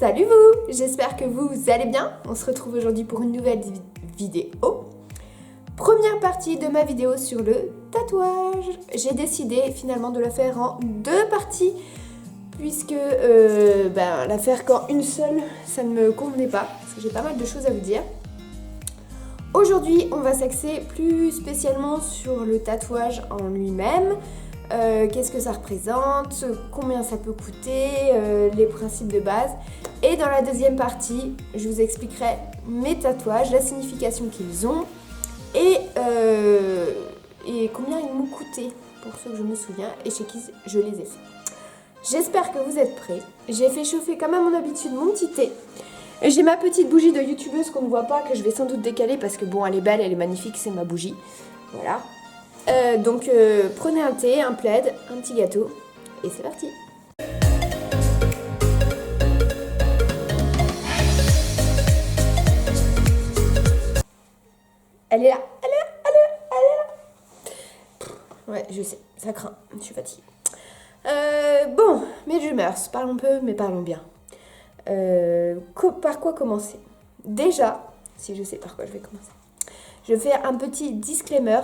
Salut vous, j'espère que vous allez bien. On se retrouve aujourd'hui pour une nouvelle vidéo. Première partie de ma vidéo sur le tatouage. J'ai décidé finalement de la faire en deux parties puisque la faire qu'en une seule, ça ne me convenait pas parce que j'ai pas mal de choses à vous dire. Aujourd'hui, on va s'axer plus spécialement sur le tatouage en lui-même. Qu'est-ce que ça représente, combien ça peut coûter, les principes de base. Et dans la deuxième partie, je vous expliquerai mes tatouages, la signification qu'ils ont et combien ils m'ont coûté, pour ceux que je me souviens, et chez qui je les ai faits. J'espère que vous êtes prêts. J'ai fait chauffer comme à mon habitude mon petit thé. J'ai ma petite bougie de youtubeuse qu'on ne voit pas, que je vais sans doute décaler parce que bon, elle est belle, elle est magnifique, c'est ma bougie. Voilà. Donc prenez un thé, un plaid, un petit gâteau et c'est parti. Elle est là, elle est là. Ouais, je sais, ça craint, je suis fatiguée. Bon, mes humeurs, parlons peu mais parlons bien. Par quoi commencer? Déjà, si je sais par quoi je vais commencer, je vais faire un petit disclaimer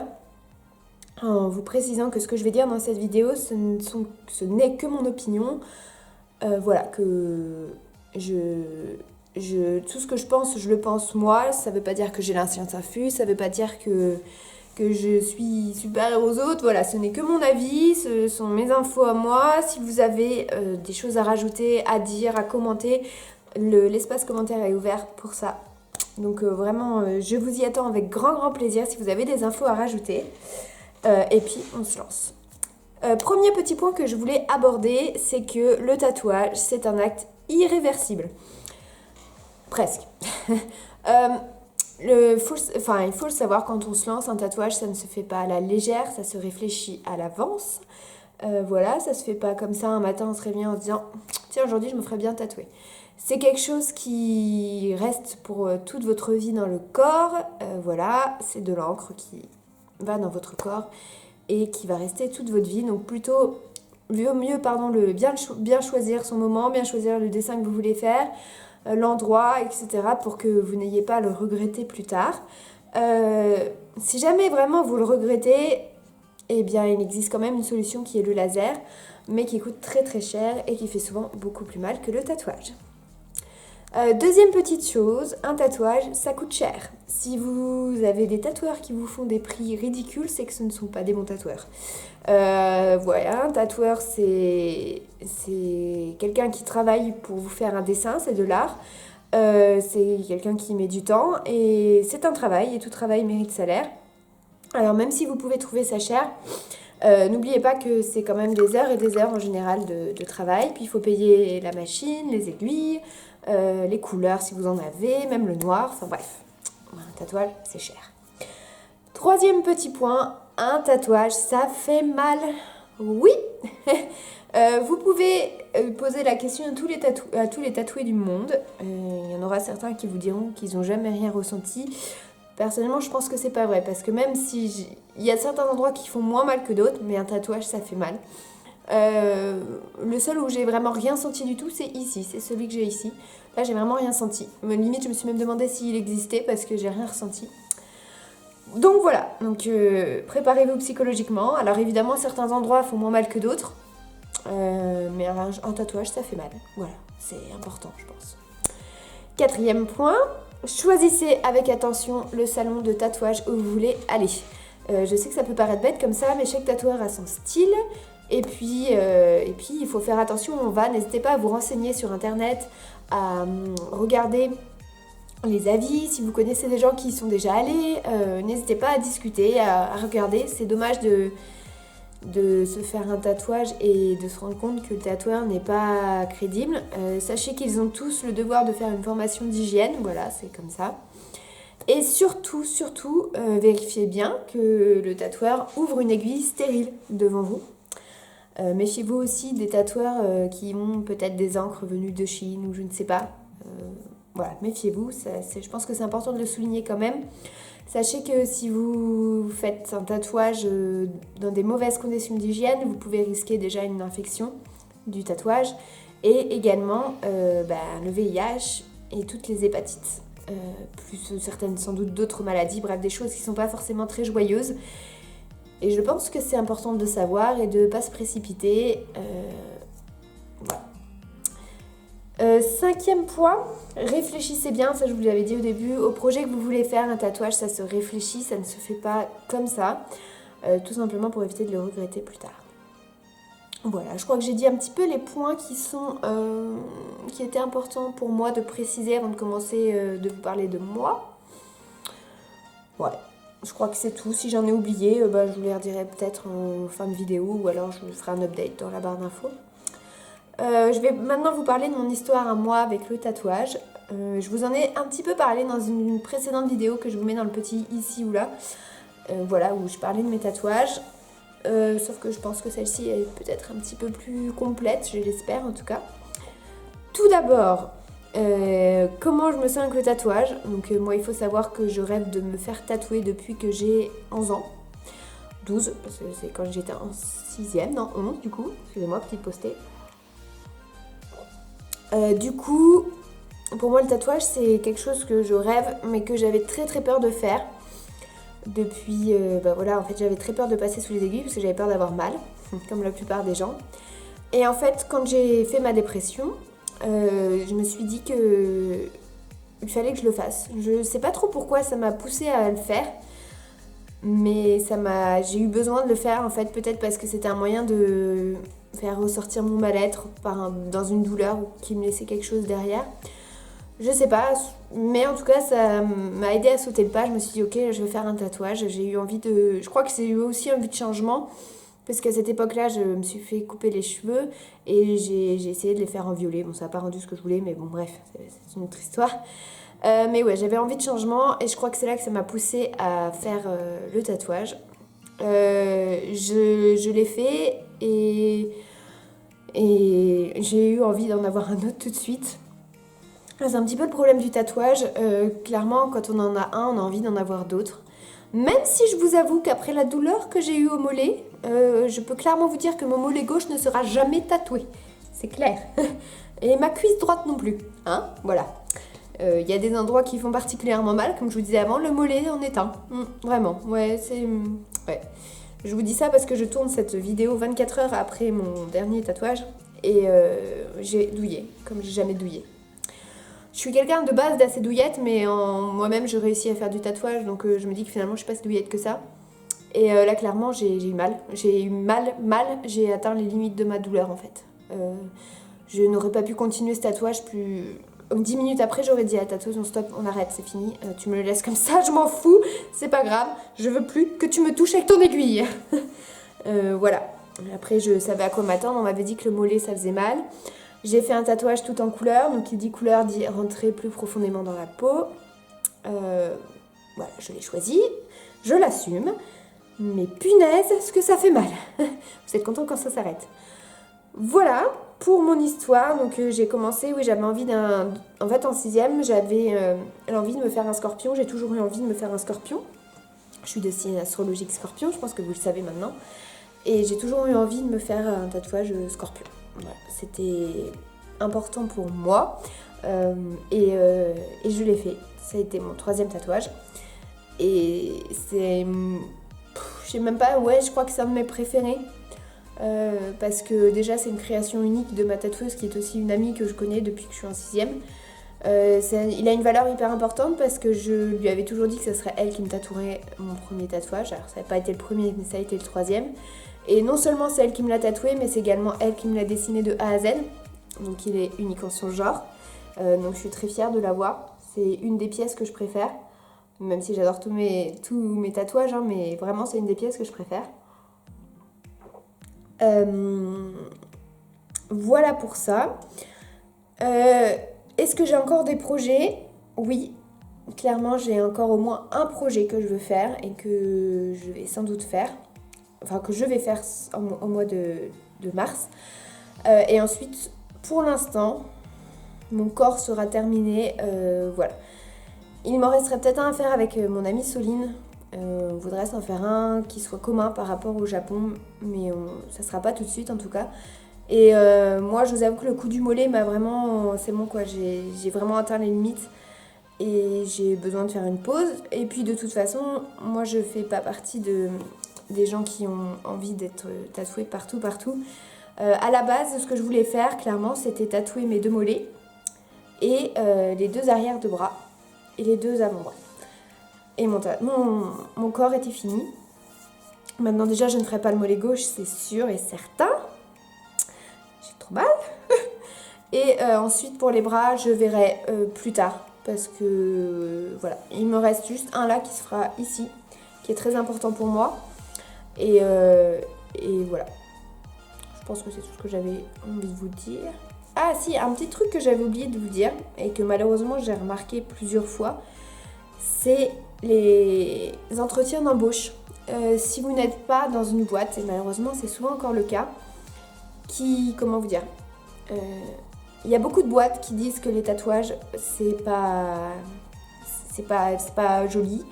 en vous précisant que ce que je vais dire dans cette vidéo, ce n'est que mon opinion. Voilà, que tout ce que je pense, je le pense moi. Ça veut pas dire que j'ai la science infuse, ça veut pas dire que je suis supérieure aux autres. Voilà, ce n'est que mon avis, ce sont mes infos à moi. Si vous avez des choses à rajouter, à dire, à commenter, l'espace commentaire est ouvert pour ça. Donc vraiment, je vous y attends avec grand plaisir si vous avez des infos à rajouter. Et puis on se lance. Premier petit point que je voulais aborder, c'est que le tatouage, c'est un acte irréversible. Presque. Il faut le savoir, quand on se lance un tatouage, ça ne se fait pas à la légère, ça se réfléchit à l'avance. Voilà, ça se fait pas comme ça un matin on se réveille en se disant tiens, aujourd'hui je me ferais bien tatouer. C'est quelque chose qui reste pour toute votre vie dans le corps. Voilà, c'est de l'encre qui va dans votre corps et qui va rester toute votre vie. Donc plutôt, bien choisir son moment, bien choisir le dessin que vous voulez faire, l'endroit, etc. pour que vous n'ayez pas à le regretter plus tard. Si jamais vraiment vous le regrettez, eh bien il existe quand même une solution qui est le laser, mais qui coûte très cher et qui fait souvent beaucoup plus mal que le tatouage. Deuxième petite chose, un tatouage, ça coûte cher. Si vous avez des tatoueurs qui vous font des prix ridicules, c'est que ce ne sont pas des bons tatoueurs. Voilà, un tatoueur, c'est quelqu'un qui travaille pour vous faire un dessin, c'est de l'art. C'est quelqu'un qui met du temps et c'est un travail et tout travail mérite salaire. Alors même si vous pouvez trouver ça cher, n'oubliez pas que c'est quand même des heures et des heures en général de travail. Puis il faut payer la machine, les aiguilles, les couleurs si vous en avez, même le noir, enfin bref, un tatouage c'est cher. Troisième petit point, un tatouage ça fait mal. Oui. Vous pouvez poser la question à tous les tatoués du monde. Il y en aura certains qui vous diront qu'ils n'ont jamais rien ressenti. Personnellement, je pense que c'est pas vrai, parce que même si il y a certains endroits qui font moins mal que d'autres, mais un tatouage ça fait mal. Le seul où j'ai vraiment rien senti du tout, c'est ici, c'est celui que j'ai ici. Là, j'ai vraiment rien senti. Limite, je me suis même demandé s'il existait parce que j'ai rien ressenti. Donc voilà, préparez-vous psychologiquement. Alors évidemment, certains endroits font moins mal que d'autres, mais un tatouage ça fait mal. Voilà, c'est important, je pense. Quatrième point. Choisissez avec attention le salon de tatouage où vous voulez aller. Je sais que ça peut paraître bête comme ça, mais chaque tatoueur a son style. Et puis il faut faire attention où on va. N'hésitez pas à vous renseigner sur internet, à regarder les avis. Si vous connaissez des gens qui y sont déjà allés, n'hésitez pas à discuter, à regarder. C'est dommage de se faire un tatouage et de se rendre compte que le tatoueur n'est pas crédible. Sachez qu'ils ont tous le devoir de faire une formation d'hygiène, voilà, c'est comme ça. Et surtout, vérifiez bien que le tatoueur ouvre une aiguille stérile devant vous. Méfiez-vous aussi des tatoueurs qui ont peut-être des encres venues de Chine ou je ne sais pas. Voilà, méfiez-vous, je pense que c'est important de le souligner quand même. Sachez que si vous faites un tatouage dans des mauvaises conditions d'hygiène, vous pouvez risquer déjà une infection du tatouage et également le VIH et toutes les hépatites, plus certaines sans doute d'autres maladies, bref des choses qui ne sont pas forcément très joyeuses. Et je pense que c'est important de le savoir et de ne pas se précipiter. Voilà. 5e point, réfléchissez bien, ça je vous l'avais dit au début, au projet que vous voulez faire. Un tatouage, ça se réfléchit, ça ne se fait pas comme ça, tout simplement pour éviter de le regretter plus tard. Voilà, je crois que j'ai dit un petit peu les points qui étaient importants pour moi de préciser avant de commencer de vous parler de moi. Ouais, je crois que c'est tout. Si j'en ai oublié, je vous les redirai peut-être en fin de vidéo ou alors je vous ferai un update dans la barre d'infos. Je vais maintenant vous parler de mon histoire à moi avec le tatouage. Je vous en ai un petit peu parlé dans une précédente vidéo que je vous mets dans le petit ici ou là. Voilà, où je parlais de mes tatouages. Sauf que je pense que celle-ci est peut-être un petit peu plus complète, je l'espère en tout cas. Tout d'abord, comment je me sens avec le tatouage. Donc moi il faut savoir que je rêve de me faire tatouer depuis que j'ai 11 ans. 12, parce que c'est quand j'étais en 6ème, non 11 du coup, excusez-moi, petite postée. Du coup, pour moi le tatouage c'est quelque chose que je rêve mais que j'avais très très peur de faire. Depuis, en fait j'avais très peur de passer sous les aiguilles parce que j'avais peur d'avoir mal, comme la plupart des gens. Et en fait quand j'ai fait ma dépression, je me suis dit que il fallait que je le fasse. Je sais pas trop pourquoi ça m'a poussée à le faire, mais j'ai eu besoin de le faire en fait, peut-être parce que c'était un moyen de faire ressortir mon mal-être dans une douleur qui me laissait quelque chose derrière. Je sais pas, mais en tout cas ça m'a aidé à sauter le pas. Je me suis dit ok, je vais faire un tatouage. J'ai eu envie de... Je crois que c'est eu aussi envie de changement, parce qu'à cette époque-là, je me suis fait couper les cheveux et j'ai essayé de les faire en violet. Bon, ça n'a pas rendu ce que je voulais, mais bon, bref, c'est une autre histoire. Mais ouais, j'avais envie de changement et je crois que c'est là que ça m'a poussée à faire le tatouage. Je l'ai fait et j'ai eu envie d'en avoir un autre tout de suite. C'est un petit peu le problème du tatouage. Clairement, quand on en a un, on a envie d'en avoir d'autres. Même si je vous avoue qu'après la douleur que j'ai eue au mollet, je peux clairement vous dire que mon mollet gauche ne sera jamais tatoué. C'est clair. Et ma cuisse droite non plus. Hein, voilà. Y a des endroits qui font particulièrement mal, comme je vous disais avant, le mollet en est un. Vraiment, ouais, c'est... Ouais. Je vous dis ça parce que je tourne cette vidéo 24 heures après mon dernier tatouage et j'ai douillé, comme j'ai jamais douillé. Je suis quelqu'un de base d'assez douillette, mais moi-même je réussis à faire du tatouage, donc je me dis que finalement je suis pas si douillette que ça. Et là clairement j'ai eu mal. J'ai eu mal, j'ai atteint les limites de ma douleur en fait. Je n'aurais pas pu continuer ce tatouage plus... 10 minutes après, j'aurais dit à la tatoueuse, stop, on arrête, c'est fini, tu me le laisses comme ça, je m'en fous, c'est pas grave, je veux plus que tu me touches avec ton aiguille. Voilà. Après, je savais à quoi m'attendre, on m'avait dit que le mollet, ça faisait mal. J'ai fait un tatouage tout en couleur, donc qui dit couleur dit rentrer plus profondément dans la peau. Voilà, je l'ai choisi, je l'assume, mais punaise, ce que ça fait mal. Vous êtes content quand ça s'arrête. Voilà pour mon histoire. Donc j'ai commencé, oui, j'avais envie d'un... En fait, en 6ème, j'avais l'envie de me faire un scorpion. J'ai toujours eu envie de me faire un scorpion. Je suis de signe astrologique scorpion, je pense que vous le savez maintenant. Et j'ai toujours eu envie de me faire un tatouage scorpion. Voilà, c'était important pour moi. Et je l'ai fait. Ça a été mon 3e tatouage. Et c'est... Je sais même pas, ouais, je crois que c'est un de mes préférés. Parce que déjà c'est une création unique de ma tatoueuse qui est aussi une amie que je connais depuis que je suis en 6ème. Il a une valeur hyper importante parce que je lui avais toujours dit que ce serait elle qui me tatouerait mon premier tatouage. Alors ça n'a pas été le premier mais ça a été le 3e. Et non seulement c'est elle qui me l'a tatoué mais c'est également elle qui me l'a dessiné de A à Z. Donc il est unique en son genre. Donc je suis très fière de l'avoir. C'est une des pièces que je préfère. Même si j'adore tous mes tatouages, hein, mais vraiment c'est une des pièces que je préfère. Voilà pour ça. Est-ce que j'ai encore des projets? Oui, clairement j'ai encore au moins un projet que je veux faire et que je vais sans doute faire. Enfin que je vais faire au mois de mars. Et ensuite, pour l'instant, mon corps sera terminé. Voilà. Il m'en resterait peut-être un à faire avec mon amie Soline. On voudrait s'en faire un qui soit commun par rapport au Japon, mais ça sera pas tout de suite en tout cas. Et moi, je vous avoue que le coup du mollet m'a vraiment... C'est bon quoi, j'ai vraiment atteint les limites. Et j'ai besoin de faire une pause. Et puis de toute façon, moi je fais pas partie des gens qui ont envie d'être tatoués partout. À la base, ce que je voulais faire, clairement, c'était tatouer mes 2 mollets et les 2 arrières de bras et les 2 avant-bras. Et mon corps était fini. Maintenant déjà, je ne ferai pas le mollet gauche, c'est sûr et certain. J'ai trop mal. Et ensuite, pour les bras, je verrai plus tard. Parce que voilà, il me reste juste un là qui se fera ici, qui est très important pour moi. Et voilà. Je pense que c'est tout ce que j'avais envie de vous dire. Ah si, un petit truc que j'avais oublié de vous dire et que malheureusement j'ai remarqué plusieurs fois, c'est les entretiens d'embauche. Si vous n'êtes pas dans une boîte, et malheureusement c'est souvent encore le cas, comment vous dire, il y a beaucoup de boîtes qui disent que les tatouages c'est pas joli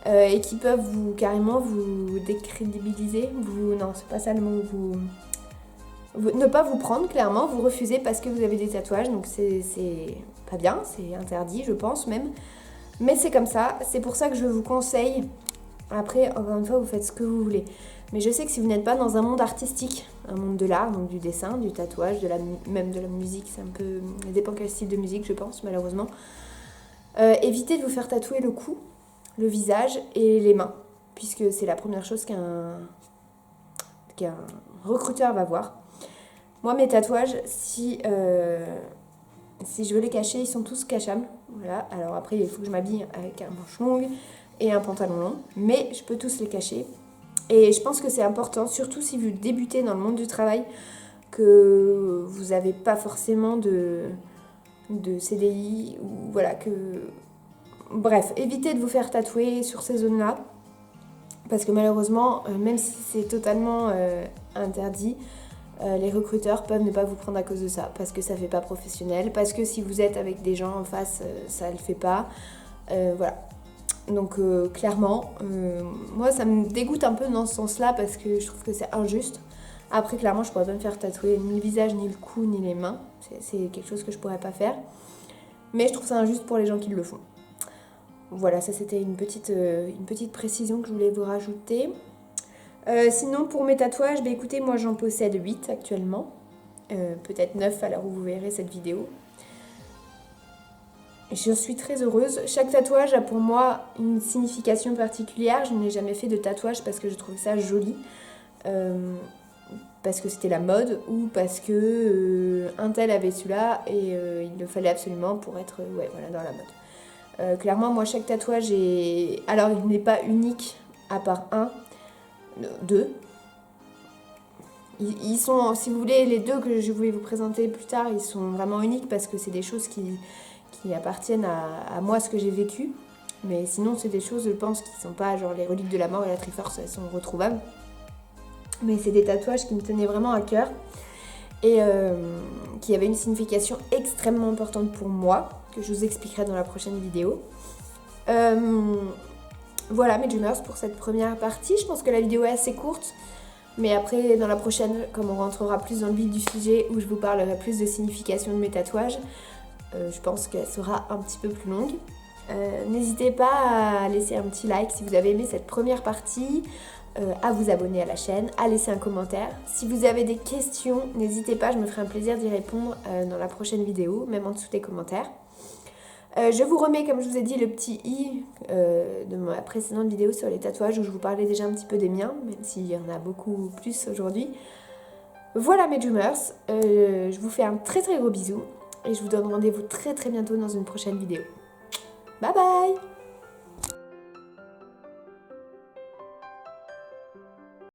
et qui peuvent carrément vous décrédibiliser, non c'est pas ça le mot, ne pas vous prendre clairement, vous refuser parce que vous avez des tatouages, donc c'est pas bien, c'est interdit je pense même, mais c'est comme ça, c'est pour ça que je vous conseille, après encore une fois vous faites ce que vous voulez, mais je sais que si vous n'êtes pas dans un monde artistique, un monde de l'art, donc du dessin, du tatouage, même de la musique, c'est un peu, ça dépend quel style de musique je pense malheureusement, évitez de vous faire tatouer le cou, le visage et les mains, puisque c'est la première chose qu'un recruteur va voir. Moi, mes tatouages, si je veux les cacher, ils sont tous cachables. Voilà. Alors après, il faut que je m'habille avec un manche longue et un pantalon long, mais je peux tous les cacher. Et je pense que c'est important, surtout si vous débutez dans le monde du travail, que vous n'avez pas forcément de CDI, ou voilà, que... Bref, évitez de vous faire tatouer sur ces zones-là, parce que malheureusement, même si c'est totalement interdit, les recruteurs peuvent ne pas vous prendre à cause de ça, parce que ça fait pas professionnel, parce que si vous êtes avec des gens en face, ça le fait pas, voilà. Donc clairement, moi ça me dégoûte un peu dans ce sens-là, parce que je trouve que c'est injuste. Après clairement, je pourrais pas me faire tatouer ni le visage, ni le cou, ni les mains, c'est quelque chose que je pourrais pas faire, mais je trouve ça injuste pour les gens qui le font. Voilà, ça c'était une petite précision que je voulais vous rajouter. Sinon pour mes tatouages, bah écoutez, moi j'en possède 8 actuellement, peut-être 9 à l'heure où vous verrez cette vidéo. Je suis très heureuse. Chaque tatouage a pour moi une signification particulière. Je n'ai jamais fait de tatouage parce que je trouvais ça joli, parce que c'était la mode, ou parce que un tel avait celui-là et il le fallait absolument pour être dans la mode. Clairement, moi, chaque tatouage est... Alors, il n'est pas unique, à part deux. Ils sont, si vous voulez, les 2 que je voulais vous présenter plus tard, ils sont vraiment uniques parce que c'est des choses qui appartiennent à moi, ce que j'ai vécu. Mais sinon, c'est des choses, je pense, qui ne sont pas genre les reliques de la mort et la Triforce, elles sont retrouvables. Mais c'est des tatouages qui me tenaient vraiment à cœur et qui avaient une signification extrêmement importante pour moi, que je vous expliquerai dans la prochaine vidéo. Voilà mes dreamers pour cette première partie. Je pense que la vidéo est assez courte, mais après dans la prochaine, comme on rentrera plus dans le vif du sujet, où je vous parlerai plus de signification de mes tatouages, je pense qu'elle sera un petit peu plus longue. N'hésitez pas à laisser un petit like si vous avez aimé cette première partie, à vous abonner à la chaîne, à laisser un commentaire. Si vous avez des questions, n'hésitez pas, je me ferai un plaisir d'y répondre dans la prochaine vidéo, même en dessous des commentaires. Je vous remets, comme je vous ai dit, le petit i de ma précédente vidéo sur les tatouages où je vous parlais déjà un petit peu des miens, même s'il y en a beaucoup plus aujourd'hui. Voilà mes dreamers, je vous fais un très très gros bisou et je vous donne rendez-vous très très bientôt dans une prochaine vidéo. Bye bye!